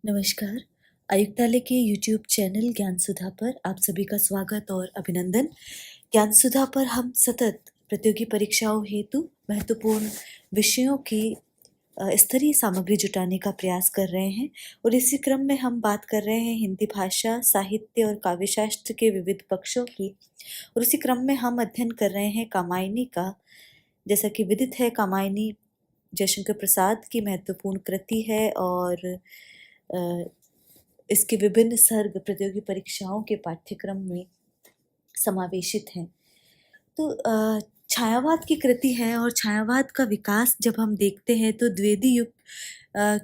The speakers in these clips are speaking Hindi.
नमस्कार। आयुक्तालय के यूट्यूब चैनल ज्ञान सुधा पर आप सभी का स्वागत और अभिनंदन। ज्ञान सुधा पर हम सतत प्रतियोगी परीक्षाओं हेतु महत्वपूर्ण विषयों की स्तरीय सामग्री जुटाने का प्रयास कर रहे हैं और इसी क्रम में हम बात कर रहे हैं हिंदी भाषा, साहित्य और काव्यशास्त्र के विविध पक्षों की। और उसी क्रम में हम अध्ययन कर रहे हैं कामायनी का। जैसा कि विदित है, कामायनी जयशंकर प्रसाद की महत्वपूर्ण कृति है और इसके विभिन्न सर्ग प्रतियोगी परीक्षाओं के पाठ्यक्रम में समावेशित हैं। तो छायावाद की कृति है और छायावाद का विकास जब हम देखते हैं तो द्विवेदी युग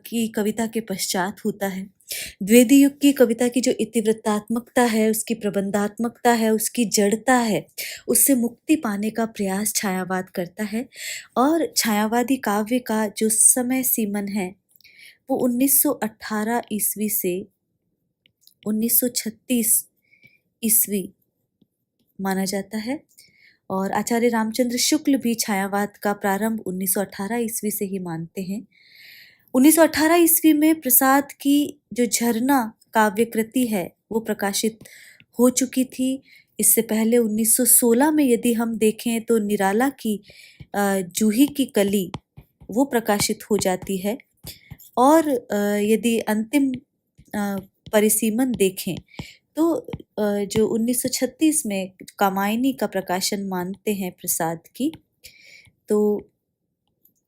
की कविता के पश्चात होता है। द्विवेदी युग की कविता की जो इतिवृत्तात्मकता है, उसकी प्रबंधात्मकता है, उसकी जड़ता है, उससे मुक्ति पाने का प्रयास छायावाद करता है। और छायावादी काव्य का जो समय सीमन है वो 1918 ईस्वी से 1936 ईस्वी माना जाता है। और आचार्य रामचंद्र शुक्ल भी छायावाद का प्रारंभ 1918 ईस्वी से ही मानते हैं। 1918 ईस्वी में प्रसाद की जो झरना काव्य कृति है वो प्रकाशित हो चुकी थी। इससे पहले 1916 में यदि हम देखें तो निराला की जूही की कली वो प्रकाशित हो जाती है। और यदि अंतिम परिसीमन देखें तो जो 1936 में कामायनी का प्रकाशन मानते हैं प्रसाद की, तो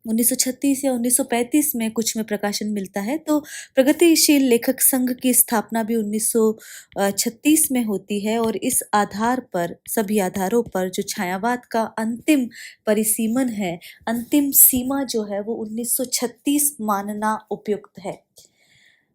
1936 या 1935 में कुछ में प्रकाशन मिलता है। तो प्रगतिशील लेखक संघ की स्थापना भी 1936 में होती है और इस आधार पर, सभी आधारों पर जो छायावाद का अंतिम परिसीमन है, अंतिम सीमा जो है वो 1936 मानना उपयुक्त है।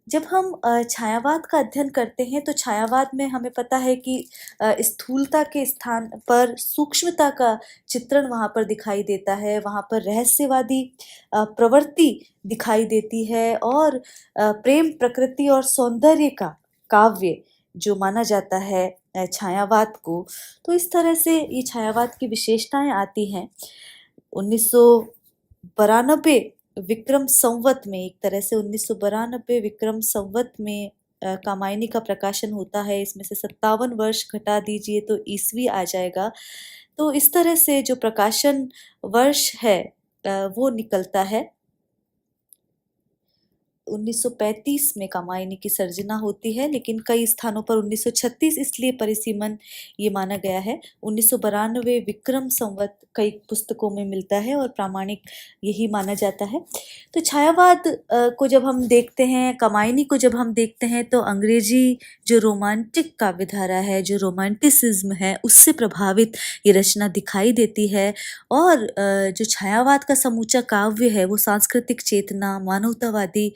जब हम छायावाद का अध्ययन करते हैं तो छायावाद में हमें पता है कि स्थूलता के स्थान पर सूक्ष्मता का चित्रण वहाँ पर दिखाई देता है, वहाँ पर रहस्यवादी प्रवृत्ति दिखाई देती है और प्रेम, प्रकृति और सौंदर्य का काव्य जो माना जाता है छायावाद को। तो इस तरह से ये छायावाद की विशेषताएं आती हैं। 1992 विक्रम संवत में, एक तरह से 1992 विक्रम संवत में कामायनी का प्रकाशन होता है। इसमें से 57 वर्ष घटा दीजिए तो ईस्वी आ जाएगा। तो इस तरह से जो प्रकाशन वर्ष है वो निकलता है। 1935 में कामायनी की सर्जना होती है, लेकिन कई स्थानों पर 1936 इसलिए परिसीमन ये माना गया है। 1992 विक्रम संवत कई पुस्तकों में मिलता है और प्रामाणिक यही माना जाता है। तो छायावाद को जब हम देखते हैं, कामायनी को जब हम देखते हैं तो अंग्रेजी जो रोमांटिक काव्यधारा है, जो रोमांटिसिज्म है, उससे प्रभावित ये रचना दिखाई देती है। और जो छायावाद का समूचा काव्य है वो सांस्कृतिक चेतना, मानवतावादी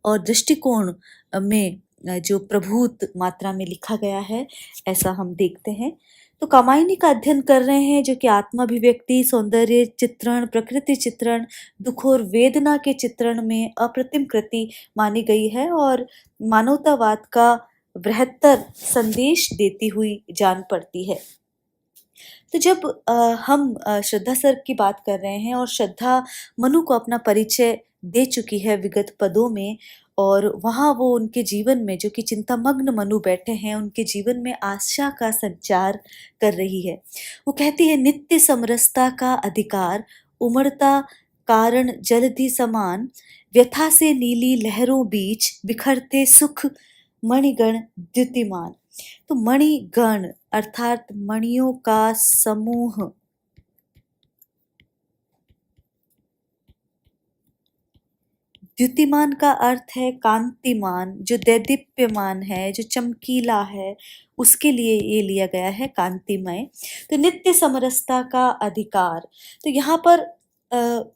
और दृष्टिकोण में जो प्रभुत मात्रा में लिखा गया है, ऐसा हम देखते हैं। तो कामायनी का अध्ययन कर रहे हैं जो कि आत्माभिव्यक्ति, सौंदर्य चित्रण, प्रकृति चित्रण, दुख और वेदना के चित्रण में अप्रतिम कृति मानी गई है और मानवतावाद का बृहत्तर संदेश देती हुई जान पड़ती है। तो जब हम श्रद्धा सर की बात कर रहे हैं और श्रद्धा मनु को अपना परिचय दे चुकी है विगत पदों में, और वहाँ वो उनके जीवन में, जो कि चिंतामग्न मनु बैठे हैं, उनके जीवन में आशा का संचार कर रही है। वो कहती है, नित्य समरसता का अधिकार, उमड़ता कारण जलधि समान, व्यथा से नीली लहरों बीच बिखरते सुख मणिगण द्युतिमान। तो मणिगण अर्थात मणियों का समूह, द्युतिमान का अर्थ है कांतिमान, जो दैदीप्यमान है, जो चमकीला है, उसके लिए ये लिया गया है कांतिमय। तो नित्य समरसता का अधिकार, तो यहाँ पर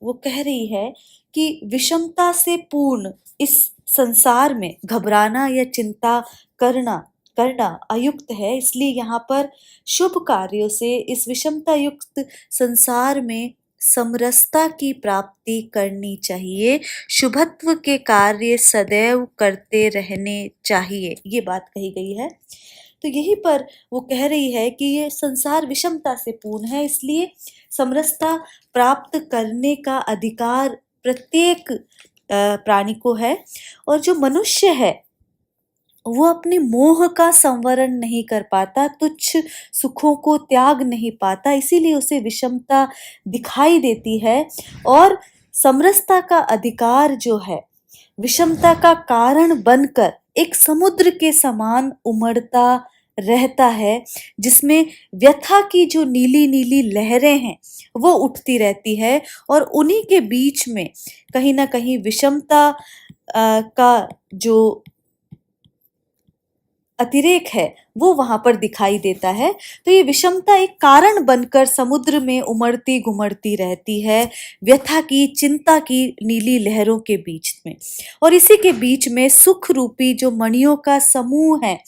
वो कह रही है कि विषमता से पूर्ण इस संसार में घबराना या चिंता करना करना अयुक्त है। इसलिए यहाँ पर शुभ कार्यों से इस विषमता युक्त संसार में समरसता की प्राप्ति करनी चाहिए, शुभत्व के कार्य सदैव करते रहने चाहिए, ये बात कही गई है। तो यही पर वो कह रही है कि ये संसार विषमता से पूर्ण है, इसलिए समरसता प्राप्त करने का अधिकार प्रत्येक प्राणी को है। और जो मनुष्य है वो अपनी मोह का संवरण नहीं कर पाता, तुच्छ सुखों को त्याग नहीं पाता, इसीलिए उसे विषमता दिखाई देती है। और समरसता का अधिकार जो है विषमता का कारण बनकर एक समुद्र के समान उमड़ता रहता है, जिसमें व्यथा की जो नीली नीली लहरें हैं वो उठती रहती है, और उन्हीं के बीच में कहीं ना कहीं विषमता का जो अतिरेक है वो वहां पर दिखाई देता है। तो ये विषमता एक कारण बनकर समुद्र में उमड़ती घुमड़ती रहती है, व्यथा की चिंता की नीली लहरों के बीच में। और इसी के बीच में सुख रूपी जो मणियों का समूह है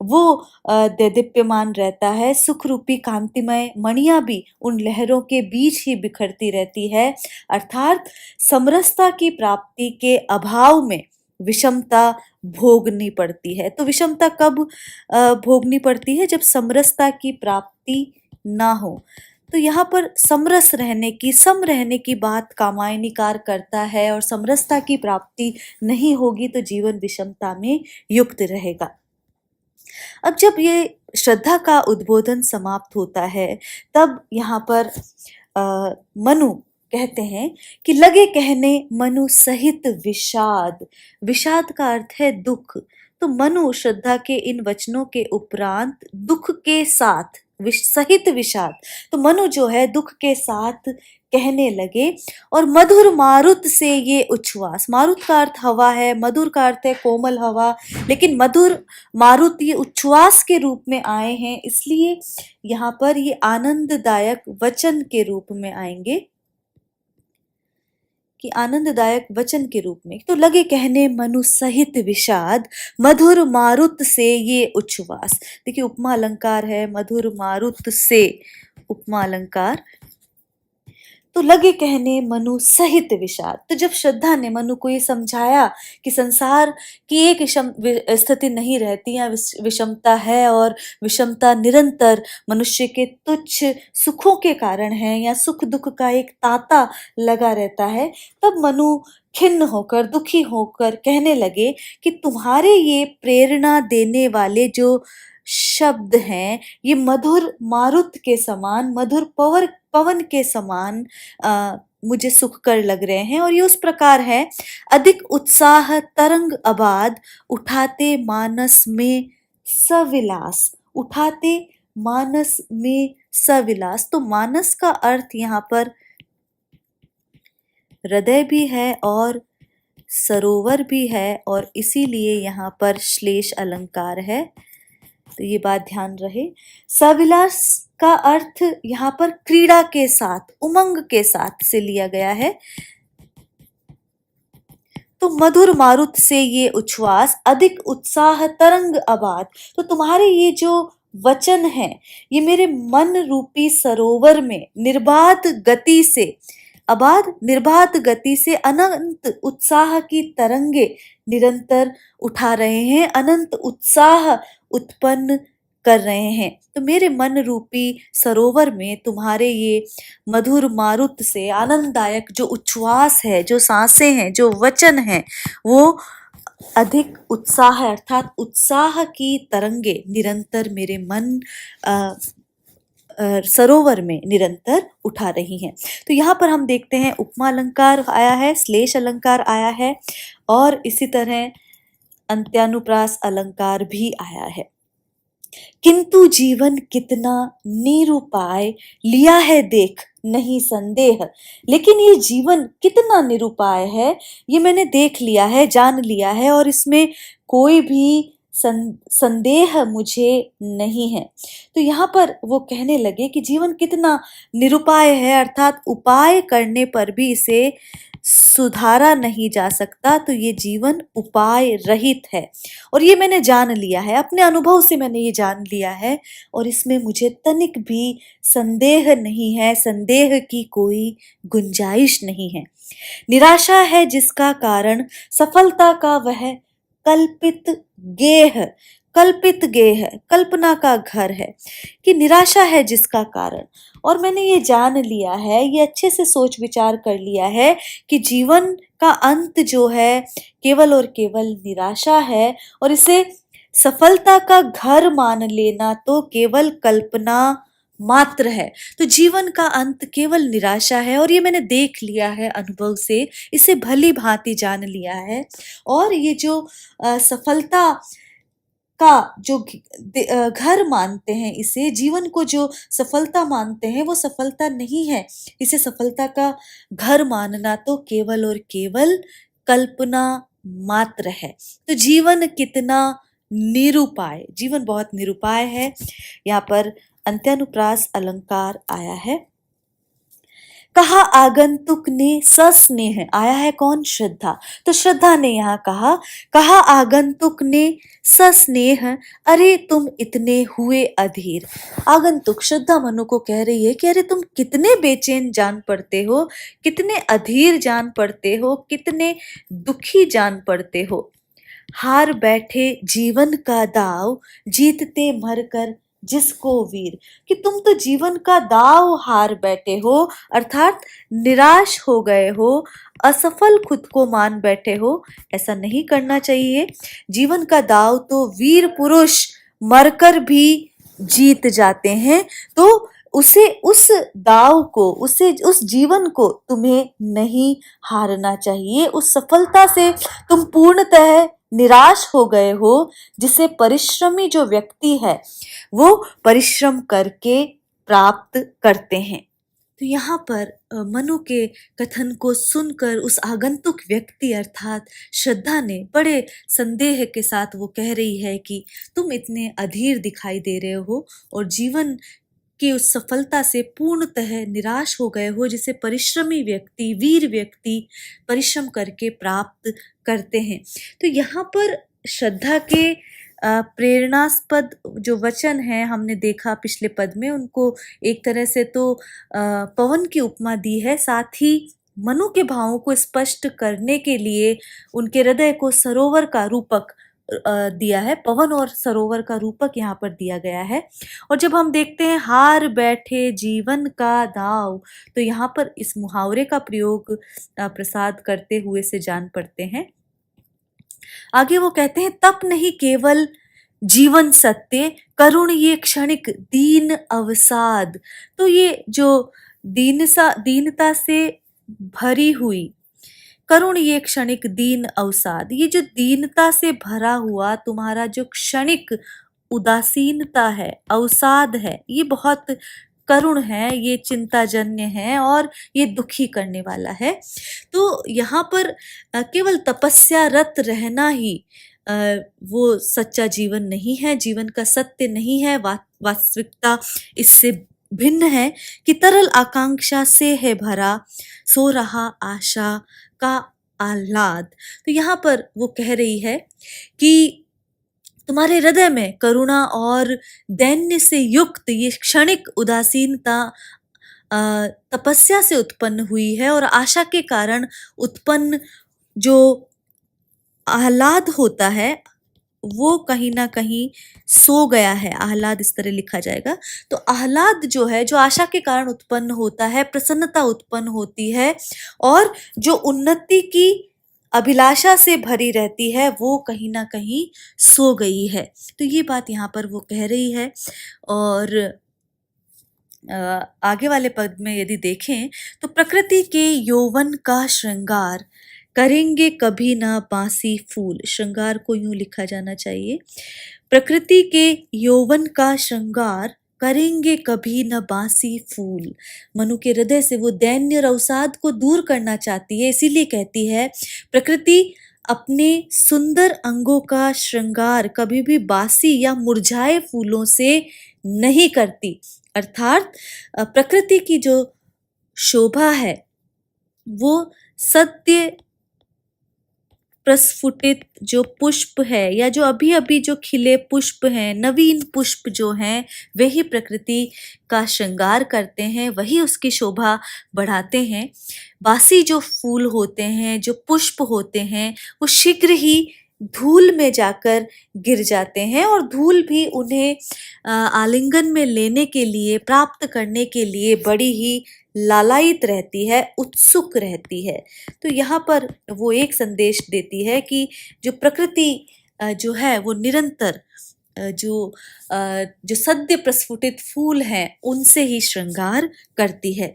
वो दैदीप्यमान रहता है। सुख रूपी कांतिमय मणियां भी उन लहरों के बीच ही बिखरती रहती है। अर्थात समरसता की प्राप्ति के अभाव में विषमता भोगनी पड़ती है। तो विषमता कब भोगनी पड़ती है? जब समरसता की प्राप्ति ना हो। तो यहाँ पर समरस रहने की, सम रहने की बात कामायनीकार करता है, और समरसता की प्राप्ति नहीं होगी तो जीवन विषमता में युक्त रहेगा। अब जब ये श्रद्धा का उद्बोधन समाप्त होता है, तब यहाँ पर मनु कहते हैं कि लगे कहने मनु सहित विषाद। विषाद का अर्थ है दुख। तो मनु श्रद्धा के इन वचनों के उपरांत दुख के साथ सहित विषाद, तो मनु जो है दुख के साथ कहने लगे। और मधुर मारुत से ये उच्छ्वास, मारुत का अर्थ हवा है, मधुर का अर्थ है कोमल हवा, लेकिन मधुर मारुत ये उच्छ्वास के रूप में आए हैं, इसलिए यहाँ पर ये आनंददायक वचन के रूप में आएंगे, कि आनंददायक वचन के रूप में। तो लगे कहने मनु सहित विषाद, मधुर मारुत से ये उच्छ्वास। देखिए उपमा अलंकार है, मधुर मारुत से उपमा अलंकार। तो लगे कहने मनु सहित विषाद। तो जब श्रद्धा ने मनु को ये समझाया कि संसार की एक स्थिति नहीं रहती, या विषमता है, और विषमता निरंतर मनुष्य के तुच्छ सुखों के कारण है, या सुख दुख का एक तांता लगा रहता है, तब मनु खिन्न होकर, दुखी होकर कहने लगे कि तुम्हारे ये प्रेरणा देने वाले जो शब्द हैं ये मधुर मारुत के समान, मधुर पवन के समान मुझे सुखकर लग रहे हैं। और ये उस प्रकार है, अधिक उत्साह तरंग आबाद, उठाते मानस में सविलास। उठाते मानस में सविलास। तो मानस का अर्थ यहाँ पर हृदय भी है और सरोवर भी है, और इसीलिए यहाँ पर श्लेष अलंकार है। तो ये बात ध्यान रहे। सविलास का अर्थ यहाँ पर क्रीड़ा के साथ, उमंग के साथ से लिया गया है। तो मधुर मारुत से ये उच्छ्वास, अधिक उत्साह तरंग आबाद। तो तुम्हारे ये जो वचन है ये मेरे मन रूपी सरोवर में निर्बाध गति से, आबाद निर्बाध गति से अनंत उत्साह की तरंगे निरंतर उठा रहे हैं, अनंत उत्साह उत्पन्न कर रहे हैं। तो मेरे मन रूपी सरोवर में तुम्हारे ये मधुर मारुत से आनंददायक जो उच्छ्वास है, जो सांसें हैं, जो वचन हैं, वो अधिक उत्साह, अर्थात उत्साह की तरंगे निरंतर मेरे मन सरोवर में निरंतर उठा रही हैं। तो यहाँ पर हम देखते हैं उपमा अलंकार आया है, श्लेष अलंकार आया है, और इसी तरह अंत्यानुप्रास अलंकार भी आया है। किंतु जीवन कितना निरुपाय, लिया है देख नहीं संदेह। लेकिन ये जीवन कितना निरुपाय है ये मैंने देख लिया है, जान लिया है, और इसमें कोई भी संदेह मुझे नहीं है। तो यहाँ पर वो कहने लगे कि जीवन कितना निरुपाय है, अर्थात उपाय करने पर भी इसे सुधारा नहीं जा सकता। तो ये जीवन उपाय रहित है, और ये मैंने जान लिया है, अपने अनुभव से मैंने ये जान लिया है, और इसमें मुझे तनिक भी संदेह नहीं है, संदेह की कोई गुंजाइश नहीं है। निराशा है जिसका कारण, सफलता का वह कल्पित गेह। कल्पित गेह, कल्पना का घर है, कि निराशा है जिसका कारण। और मैंने ये जान लिया है, ये अच्छे से सोच विचार कर लिया है कि जीवन का अंत जो है केवल और केवल निराशा है, और इसे सफलता का घर मान लेना तो केवल कल्पना मात्र है। तो जीवन का अंत केवल निराशा है, और ये मैंने देख लिया है अनुभव से, इसे भली भांति जान लिया है। और ये जो सफलता का जो घर मानते हैं, इसे जीवन को जो सफलता मानते हैं, वो सफलता नहीं है। इसे सफलता का घर मानना तो केवल और केवल कल्पना मात्र है। तो जीवन कितना निरुपाय, जीवन बहुत निरुपाय है। यहाँ पर अंत्यानुप्रास अलंकार आया है। कहा आगंतुक ने सस्नेह, आया है कौन? श्रद्धा। तो श्रद्धा ने यहाँ कहा आगंतुक ने सस्नेह, अरे तुम इतने हुए अधीर। आगंतुक श्रद्धा मनु को कह रही है कि अरे तुम कितने बेचैन जान पड़ते हो, कितने अधीर जान पड़ते हो, कितने दुखी जान पड़ते हो। हार बैठे जीवन का दाव, जीतते मरकर जिसको वीर। कि तुम तो जीवन का दाव हार बैठे हो, अर्थात निराश हो गए हो, असफल खुद को मान बैठे हो। ऐसा नहीं करना चाहिए। जीवन का दाव तो वीर पुरुष मरकर भी जीत जाते हैं। तो उसे, उस दाव को, उस जीवन को तुम्हें नहीं हारना चाहिए। उस सफलता से तुम पूर्णतः निराश हो गए हो, जिसे परिश्रमी जो व्यक्ति है वो परिश्रम करके प्राप्त करते हैं। तो यहाँ पर मनु के कथन को सुनकर उस आगंतुक व्यक्ति अर्थात श्रद्धा ने बड़े संदेह के साथ वो कह रही है कि तुम इतने अधीर दिखाई दे रहे हो और जीवन की उस सफलता से पूर्णतः निराश हो गए हो, जिसे परिश्रमी व्यक्ति, वीर व्यक्ति परिश्रम करके प्राप्त करते हैं। तो यहाँ पर श्रद्धा के प्रेरणास्पद जो वचन है, हमने देखा पिछले पद में, उनको एक तरह से तो पवन की उपमा दी है, साथ ही मनु के भावों को स्पष्ट करने के लिए उनके हृदय को सरोवर का रूपक दिया है। पवन और सरोवर का रूपक यहाँ पर दिया गया है। और जब हम देखते हैं हार बैठे जीवन का दाव, तो यहाँ पर इस मुहावरे का प्रयोग प्रसाद करते हुए से जान पड़ते हैं। आगे वो कहते हैं तप नहीं केवल जीवन सत्य, करुण ये क्षणिक दीन अवसाद। तो ये जो दीनता से भरी हुई, करुण ये क्षणिक दीन अवसाद, ये जो दीनता से भरा हुआ तुम्हारा जो क्षणिक उदासीनता है, अवसाद है, ये बहुत करुण है, ये चिंताजन्य है और ये दुखी करने वाला है। तो यहाँ पर केवल तपस्या रत रहना ही वो सच्चा जीवन नहीं है, जीवन का सत्य नहीं है। वास्तविकता इससे भिन्न है कि तरल आकांक्षा से है भरा, सो रहा आशा का आह्लाद। तो यहाँ पर वो कह रही है कि तुम्हारे हृदय में करुणा और दैन्य से युक्त ये क्षणिक उदासीनता तपस्या से उत्पन्न हुई है, और आशा के कारण उत्पन्न जो आह्लाद होता है वो कहीं ना कहीं सो गया है। आह्लाद इस तरह लिखा जाएगा। तो आह्लाद जो है, जो आशा के कारण उत्पन्न होता है, प्रसन्नता उत्पन्न होती है, और जो उन्नति की अभिलाषा से भरी रहती है, वो कहीं ना कहीं सो गई है। तो ये बात यहाँ पर वो कह रही है। और आगे वाले पद में यदि देखें तो प्रकृति के यौवन का श्रृंगार करेंगे कभी ना बासी फूल। श्रृंगार को यूं लिखा जाना चाहिए, प्रकृति के यौवन का श्रृंगार करेंगे कभी न बासी फूल। मनु के हृदय से वो दैन्य और अवसाद को दूर करना चाहती है, इसीलिए कहती है प्रकृति अपने सुंदर अंगों का श्रृंगार कभी भी बासी या मुरझाए फूलों से नहीं करती। अर्थात प्रकृति की जो शोभा है वो सत्य प्रस्फुटित जो पुष्प है, या जो अभी अभी जो खिले पुष्प हैं, नवीन पुष्प जो हैं, वही प्रकृति का श्रृंगार करते हैं, वही उसकी शोभा बढ़ाते हैं। बासी जो फूल होते हैं, जो पुष्प होते हैं, वो शीघ्र ही धूल में जाकर गिर जाते हैं, और धूल भी उन्हें आलिंगन में लेने के लिए, प्राप्त करने के लिए बड़ी ही लालायित रहती है, उत्सुक रहती है। तो यहाँ पर वो एक संदेश देती है कि जो प्रकृति जो है वो निरंतर जो सद्य प्रस्फुटित फूल हैं उनसे ही श्रृंगार करती है।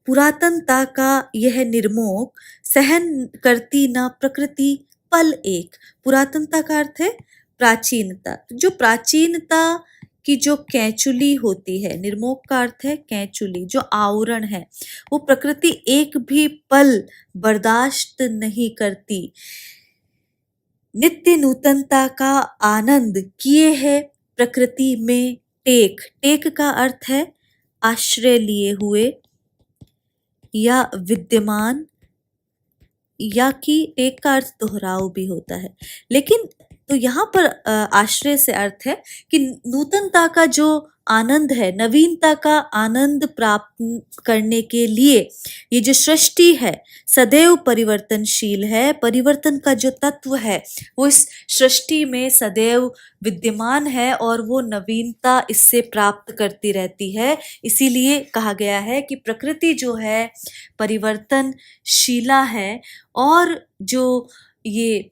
पुरातनता का यह निर्मोक सहन करती न प्रकृति पल एक। पुरातनता का अर्थ है प्राचीनता। जो प्राचीनता की जो कैचुली होती है, निर्मोक का अर्थ है कैचुली, जो आवरण है, वो प्रकृति एक भी पल बर्दाश्त नहीं करती। नित्य नूतनता का आनंद किए है प्रकृति में टेक। टेक का अर्थ है आश्रय लिए हुए या विद्यमान, या कि टेक का अर्थ दोहराव भी होता है, लेकिन तो यहाँ पर आश्रय से अर्थ है कि नूतनता का जो आनंद है, नवीनता का आनंद प्राप्त करने के लिए ये जो सृष्टि है सदैव परिवर्तनशील है। परिवर्तन का जो तत्व है वो इस सृष्टि में सदैव विद्यमान है और वो नवीनता इससे प्राप्त करती रहती है। इसीलिए कहा गया है कि प्रकृति जो है परिवर्तनशीला है, और जो ये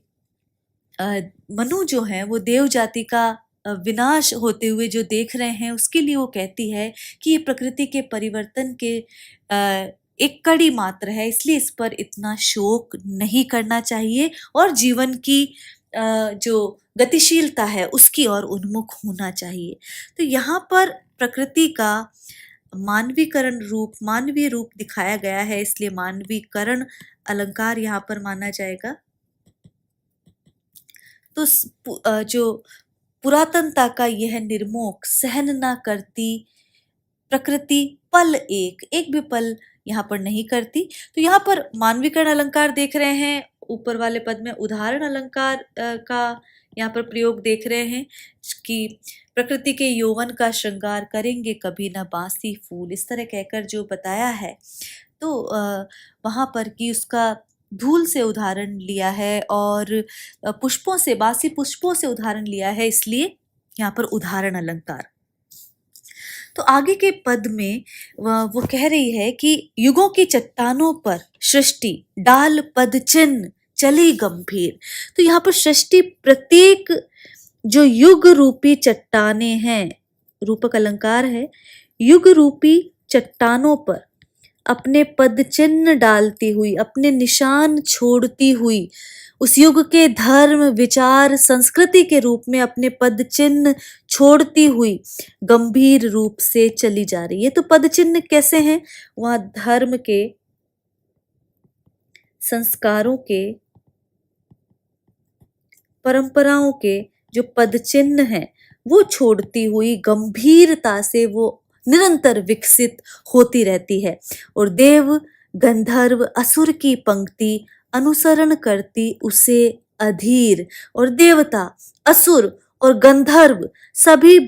मनु जो है वो देव जाति का विनाश होते हुए जो देख रहे हैं, उसके लिए वो कहती है कि ये प्रकृति के परिवर्तन के एक कड़ी मात्र है, इसलिए इस पर इतना शोक नहीं करना चाहिए और जीवन की जो गतिशीलता है उसकी ओर उन्मुख होना चाहिए। तो यहाँ पर प्रकृति का मानवीय रूप दिखाया गया है, इसलिए मानवीकरण अलंकार यहाँ पर माना जाएगा। तो जो पुरातनता का यह निर्मोक सहन ना करती प्रकृति पल एक, एक भी पल यहाँ पर नहीं करती। तो यहाँ पर मानवीकरण अलंकार देख रहे हैं, ऊपर वाले पद में उदाहरण अलंकार का यहाँ पर प्रयोग देख रहे हैं कि प्रकृति के यौवन का श्रृंगार करेंगे कभी न बासी फूल, इस तरह कहकर जो बताया है। तो वहाँ पर कि उसका धूल से उदाहरण लिया है और पुष्पों से, बासी पुष्पों से उदाहरण लिया है, इसलिए यहाँ पर उदाहरण अलंकार। तो आगे के पद में वो कह रही है कि युगों की चट्टानों पर सृष्टि डाल पद चिन्ह चली गंभीर। तो यहाँ पर सृष्टि प्रत्येक जो युग रूपी चट्टाने हैं, रूपक अलंकार है, युग रूपी चट्टानों पर अपने पद चिन्ह डालती हुई, अपने निशान छोड़ती हुई, उस युग के धर्म विचार संस्कृति के रूप में अपने पद चिन्ह छोड़ती हुई गंभीर रूप से चली जा रही है। तो पद चिन्ह कैसे हैं? वहां धर्म के, संस्कारों के, परंपराओं के जो पद चिन्ह हैं वो छोड़ती हुई गंभीरता से वो निरंतर विकसित होती रहती है। और देव गंधर्व असुर की पंक्ति अनुसरण करती उसे अधीर, और देवता, असुर और गंधर्व सभी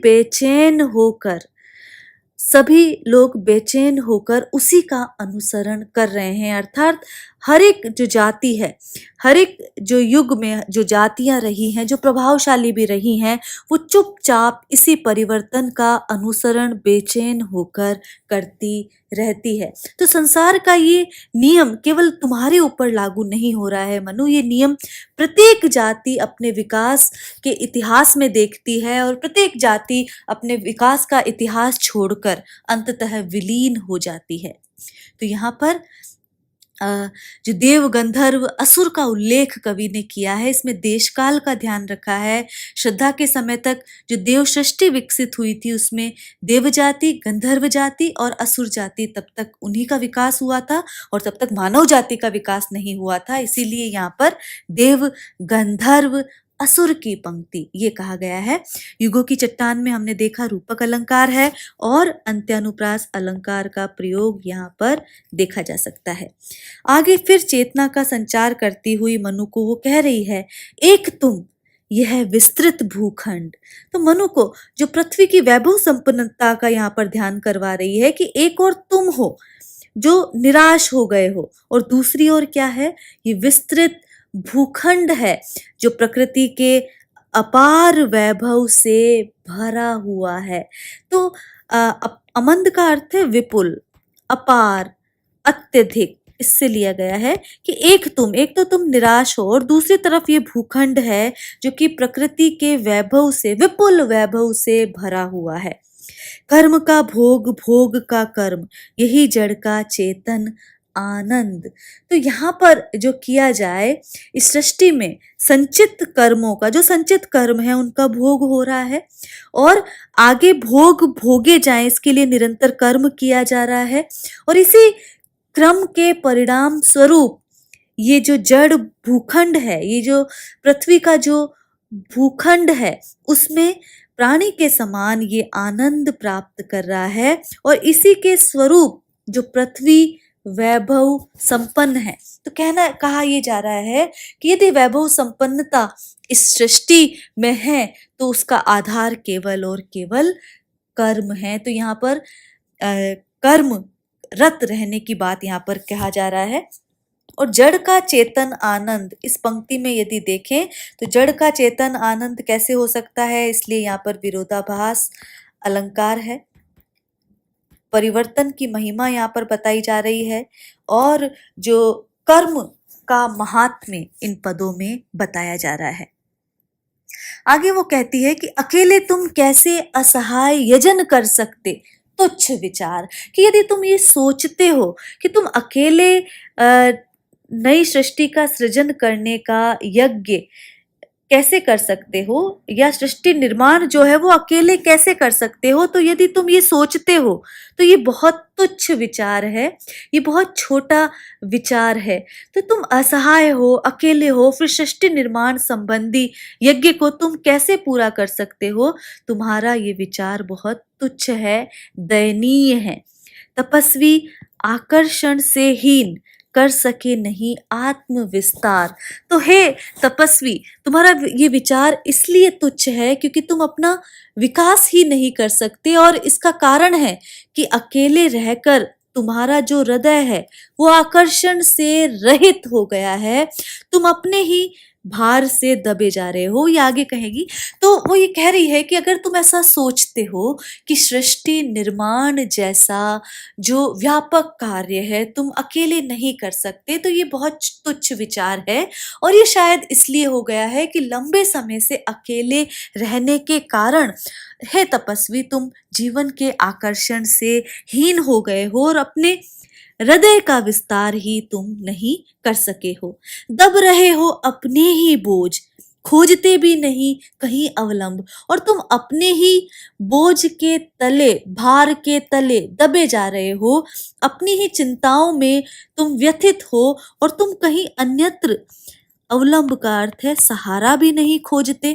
लोग बेचैन होकर उसी का अनुसरण कर रहे हैं। अर्थात हर एक जो जाति है, हर एक जो युग में जो जातियां रही हैं, जो प्रभावशाली भी रही हैं, वो चुपचाप इसी परिवर्तन का अनुसरण बेचैन होकर करती रहती है। तो संसार का ये नियम केवल तुम्हारे ऊपर लागू नहीं हो रहा है मनु, ये नियम प्रत्येक जाति अपने विकास के इतिहास में देखती है, और प्रत्येक जाति अपने विकास का इतिहास छोड़कर अंततः विलीन हो जाती है। तो यहाँ पर जो देव गंधर्व असुर का उल्लेख कवि ने किया है, इसमें देश काल का ध्यान रखा है। श्रद्धा के समय तक जो देव सृष्टि विकसित हुई थी उसमें देव जाति, गंधर्व जाति और असुर जाति, तब तक उन्हीं का विकास हुआ था और तब तक मानव जाति का विकास नहीं हुआ था। इसीलिए यहाँ पर देव गंधर्व असुर की पंक्ति ये कहा गया है। युगों की चट्टान में हमने देखा रूपक अलंकार है और अंत्यानुप्रास अलंकार का प्रयोग यहाँ पर देखा जा सकता है। आगे फिर चेतना का संचार करती हुई मनु को वो कह रही है, एक तुम यह विस्तृत भूखंड। तो मनु को जो पृथ्वी की वैभव संपन्नता का यहाँ पर ध्यान करवा रही है कि एक और तुम हो जो निराश हो गए हो, और दूसरी ओर क्या है, ये विस्तृत भूखंड है जो प्रकृति के अपार वैभव से भरा हुआ है। तो अमंद का अर्थ है विपुल, अपार, अत्यधिक। इससे लिया गया है कि एक तो तुम निराश हो और दूसरी तरफ ये भूखंड है जो कि प्रकृति के वैभव से, विपुल वैभव से भरा हुआ है। कर्म का भोग, भोग का कर्म, यही जड़ का चेतन आनंद। तो यहाँ पर जो किया जाए इस सृष्टि में संचित कर्मों का, जो संचित कर्म है उनका भोग हो रहा है और आगे भोग भोगे जाए इसके लिए निरंतर कर्म किया जा रहा है। और इसी क्रम के परिणाम स्वरूप ये जो जड़ भूखंड है, ये जो पृथ्वी का जो भूखंड है, उसमें प्राणी के समान ये आनंद प्राप्त कर रहा है और इसी के स्वरूप जो पृथ्वी वैभव संपन्न है। तो कहा ये जा रहा है कि यदि वैभव संपन्नता इस सृष्टि में है तो उसका आधार केवल और केवल कर्म है। तो यहाँ पर कर्म रत रहने की बात यहाँ पर कहा जा रहा है। और जड़ का चेतन आनंद, इस पंक्ति में यदि देखें तो जड़ का चेतन आनंद कैसे हो सकता है, इसलिए यहाँ पर विरोधाभास अलंकार है। परिवर्तन की महिमा यहाँ पर बताई जा रही है और जो कर्म का महात्म्य इन पदों में बताया जा रहा है। आगे वो कहती है कि अकेले तुम कैसे असहाय यजन कर सकते, तुच्छ विचार। कि यदि तुम ये सोचते हो कि तुम अकेले नई सृष्टि का सृजन करने का यज्ञ कैसे कर सकते हो, या सृष्टि निर्माण जो है वो अकेले कैसे कर सकते हो, तो यदि तुम ये सोचते हो तो ये बहुत तुच्छ विचार है, ये बहुत छोटा विचार है। तो तुम असहाय हो, अकेले हो, फिर सृष्टि निर्माण संबंधी यज्ञ को तुम कैसे पूरा कर सकते हो? तुम्हारा ये विचार बहुत तुच्छ है, दयनीय है। तपस्वी आकर्षण से हीन, कर सके नहीं आत्म विस्तार। तो हे तपस्वी, तुम्हारा ये विचार इसलिए तुच्छ है क्योंकि तुम अपना विकास ही नहीं कर सकते, और इसका कारण है कि अकेले रहकर तुम्हारा जो हृदय है वो आकर्षण से रहित हो गया है। तुम अपने ही भार से दबे जा रहे हो, ये आगे कहेगी। तो वो ये कह रही है कि अगर तुम ऐसा सोचते हो कि सृष्टि निर्माण जैसा जो व्यापक कार्य है तुम अकेले नहीं कर सकते, तो ये बहुत तुच्छ विचार है। और ये शायद इसलिए हो गया है कि लंबे समय से अकेले रहने के कारण हे तपस्वी, तुम जीवन के आकर्षण से हीन हो गए हो और अपने हृदय का विस्तार ही तुम नहीं कर सके हो। दब रहे हो अपने ही बोझ, खोजते भी नहीं कहीं अवलंब। और तुम अपने ही बोझ के तले, भार के तले दबे जा रहे हो, अपनी ही चिंताओं में तुम व्यथित हो और तुम कहीं अन्यत्र, अवलंब का अर्थ है सहारा, भी नहीं खोजते।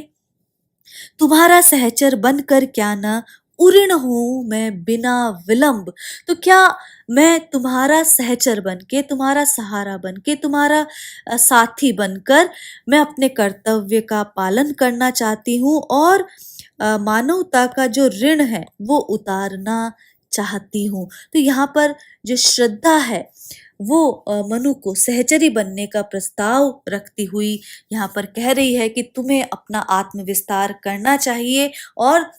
तुम्हारा सहचर बनकर क्या न उऋण हूं मैं बिना विलंब। तो क्या मैं तुम्हारा सहचर बनके, तुम्हारा सहारा बनके, तुम्हारा साथी बनकर मैं अपने कर्तव्य का पालन करना चाहती हूँ और मानवता का जो ऋण है वो उतारना चाहती हूँ। तो यहाँ पर जो श्रद्धा है वो मनु को सहचरी बनने का प्रस्ताव रखती हुई यहाँ पर कह रही है कि तुम्हें अपना आत्मविस्तार करना चाहिए और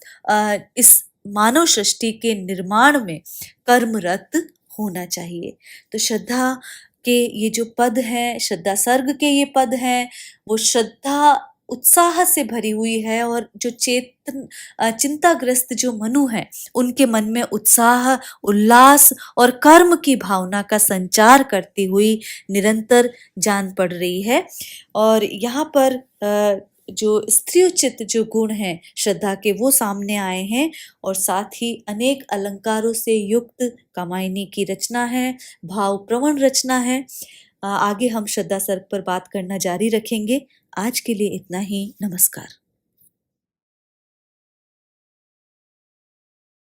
इस मानव सृष्टि के निर्माण में कर्मरत होना चाहिए। तो श्रद्धा के ये जो पद हैं, श्रद्धा सर्ग के ये पद हैं, वो श्रद्धा उत्साह से भरी हुई है और जो चिंताग्रस्त जो मनु है उनके मन में उत्साह, उल्लास और कर्म की भावना का संचार करती हुई निरंतर जान पड़ रही है। और यहाँ पर जो स्त्रीउचित जो गुण हैं श्रद्धा के वो सामने आए हैं और साथ ही अनेक अलंकारों से युक्त कामायनी की रचना है, भाव प्रवण रचना है। आगे हम श्रद्धा सर्ग पर बात करना जारी रखेंगे। आज के लिए इतना ही। नमस्कार।